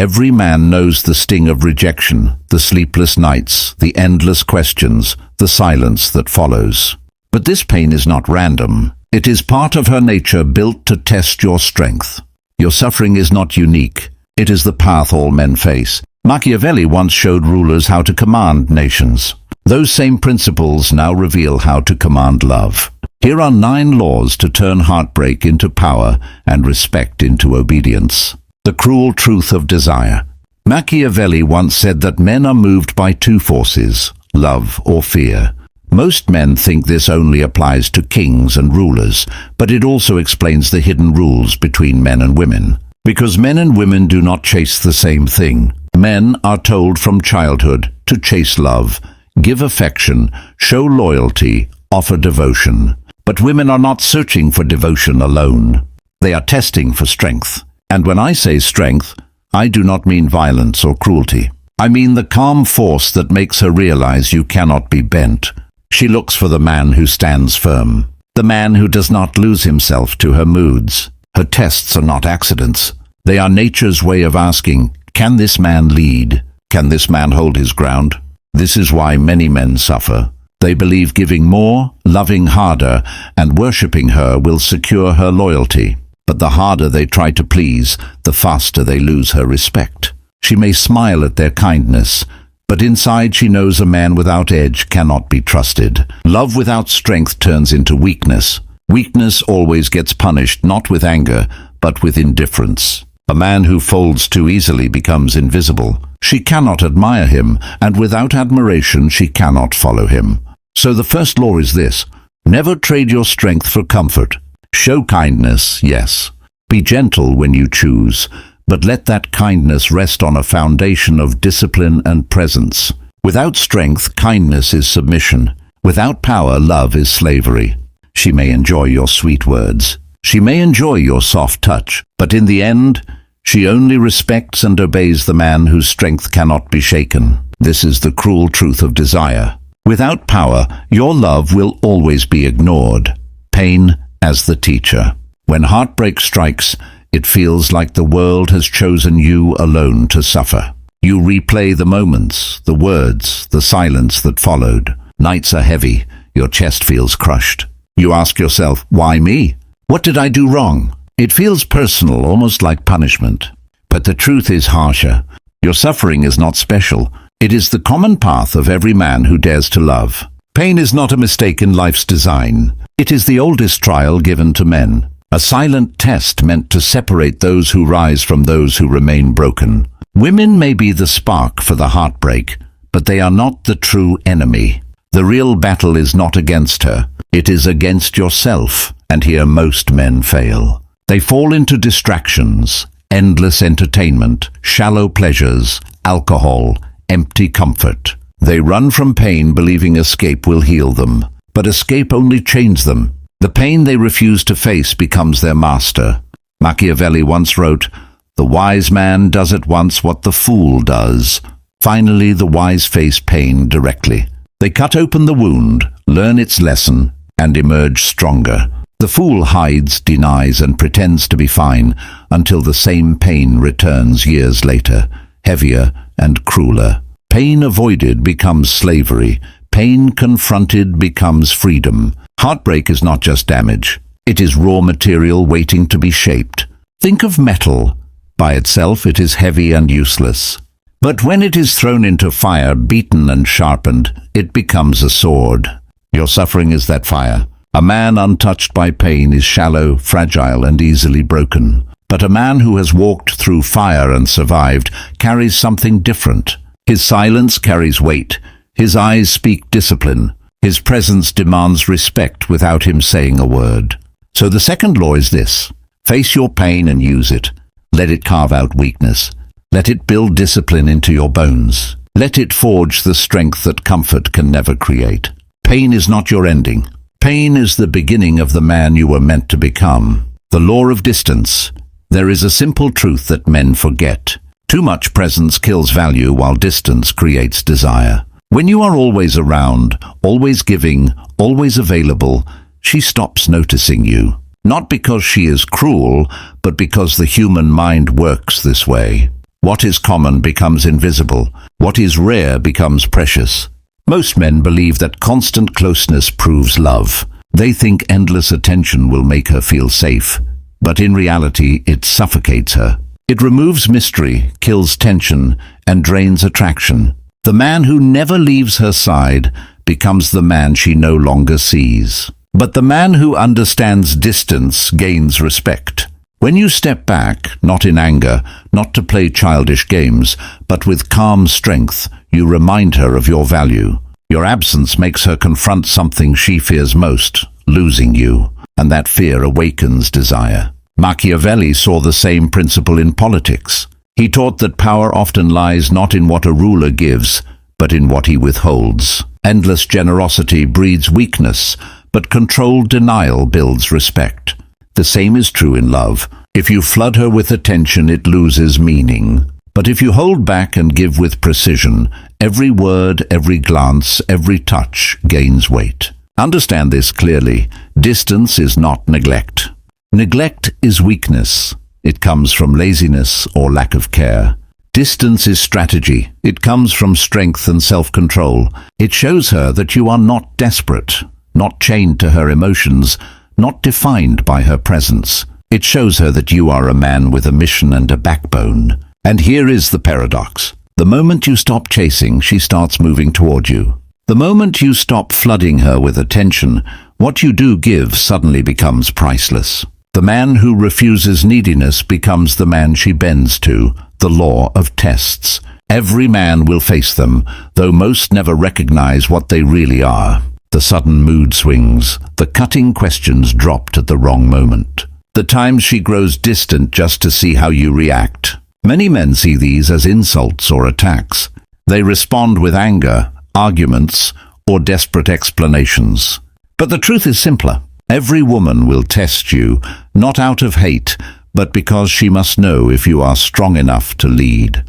Every man knows the sting of rejection, the sleepless nights, the endless questions, the silence that follows. But this pain is not random. It is part of her nature, built to test your strength. Your suffering is not unique. It is the path all men face. Machiavelli once showed rulers how to command nations. Those same principles now reveal how to command love. Here are 9 laws to turn heartbreak into power and respect into obedience. The cruel truth of desire. Machiavelli once said that men are moved by 2 forces, love or fear. Most men think this only applies to kings and rulers, but it also explains the hidden rules between men and women. Because men and women do not chase the same thing. Men are told from childhood to chase love, give affection, show loyalty, offer devotion. But women are not searching for devotion alone. They are testing for strength. And when I say strength, I do not mean violence or cruelty. I mean the calm force that makes her realize you cannot be bent. She looks for the man who stands firm, the man who does not lose himself to her moods. Her tests are not accidents. They are nature's way of asking, can this man lead? Can this man hold his ground? This is why many men suffer. They believe giving more, loving harder, and worshipping her will secure her loyalty. But the harder they try to please, the faster they lose her respect. She may smile at their kindness, but inside she knows a man without edge cannot be trusted. Love without strength turns into weakness. Weakness always gets punished, not with anger, but with indifference. A man who folds too easily becomes invisible. She cannot admire him, and without admiration she cannot follow him. So the first law is this: never trade your strength for comfort. Show kindness, yes. Be gentle when you choose, but let that kindness rest on a foundation of discipline and presence. Without strength, kindness is submission. Without power, love is slavery. She may enjoy your sweet words. She may enjoy your soft touch, but in the end, she only respects and obeys the man whose strength cannot be shaken. This is the cruel truth of desire. Without power, your love will always be ignored. Pain as the teacher. When heartbreak strikes, it feels like the world has chosen you alone to suffer. You replay the moments, the words, the silence that followed. Nights are heavy, your chest feels crushed. You ask yourself, why me? What did I do wrong? It feels personal, almost like punishment. But the truth is harsher. Your suffering is not special. It is the common path of every man who dares to love. Pain is not a mistake in life's design. It is the oldest trial given to men. A silent test meant to separate those who rise from those who remain broken. Women may be the spark for the heartbreak, but they are not the true enemy. The real battle is not against her. It is against yourself, and here most men fail. They fall into distractions, endless entertainment, shallow pleasures, alcohol, empty comfort. They run from pain believing escape will heal them, but escape only chains them. The pain they refuse to face becomes their master. Machiavelli once wrote, "The wise man does at once what the fool does. Finally, the wise face pain directly. They cut open the wound, learn its lesson, and emerge stronger. The fool hides, denies, and pretends to be fine until the same pain returns years later, heavier and crueler. Pain avoided becomes slavery. Pain confronted becomes freedom. Heartbreak is not just damage. It is raw material waiting to be shaped. Think of metal. By itself, it is heavy and useless. But when it is thrown into fire, beaten and sharpened, it becomes a sword. Your suffering is that fire. A man untouched by pain is shallow, fragile, and easily broken. But a man who has walked through fire and survived carries something different. His silence carries weight. His eyes speak discipline. His presence demands respect without him saying a word. So the second law is this: face your pain and use it. Let it carve out weakness. Let it build discipline into your bones. Let it forge the strength that comfort can never create. Pain is not your ending. Pain is the beginning of the man you were meant to become. The law of distance. There is a simple truth that men forget. Too much presence kills value while distance creates desire. When you are always around, always giving, always available, she stops noticing you. Not because she is cruel, but because the human mind works this way. What is common becomes invisible. What is rare becomes precious. Most men believe that constant closeness proves love. They think endless attention will make her feel safe. But in reality, it suffocates her. It removes mystery, kills tension, and drains attraction. The man who never leaves her side becomes the man she no longer sees. But the man who understands distance gains respect. When you step back, not in anger, not to play childish games, but with calm strength, you remind her of your value. Your absence makes her confront something she fears most, losing you, and that fear awakens desire. Machiavelli saw the same principle in politics. He taught that power often lies not in what a ruler gives, but in what he withholds. Endless generosity breeds weakness, but controlled denial builds respect. The same is true in love. If you flood her with attention, it loses meaning. But if you hold back and give with precision, every word, every glance, every touch gains weight. Understand this clearly. Distance is not neglect. Neglect is weakness. It comes from laziness or lack of care. Distance is strategy. It comes from strength and self-control. It shows her that you are not desperate, not chained to her emotions, not defined by her presence. It shows her that you are a man with a mission and a backbone. And here is the paradox. The moment you stop chasing, she starts moving toward you. The moment you stop flooding her with attention, what you do give suddenly becomes priceless. The man who refuses neediness becomes the man she bends to, the law of tests. Every man will face them, though most never recognize what they really are. The sudden mood swings, the cutting questions dropped at the wrong moment. The times she grows distant just to see how you react. Many men see these as insults or attacks. They respond with anger, arguments, or desperate explanations. But the truth is simpler. Every woman will test you, not out of hate, but because she must know if you are strong enough to lead.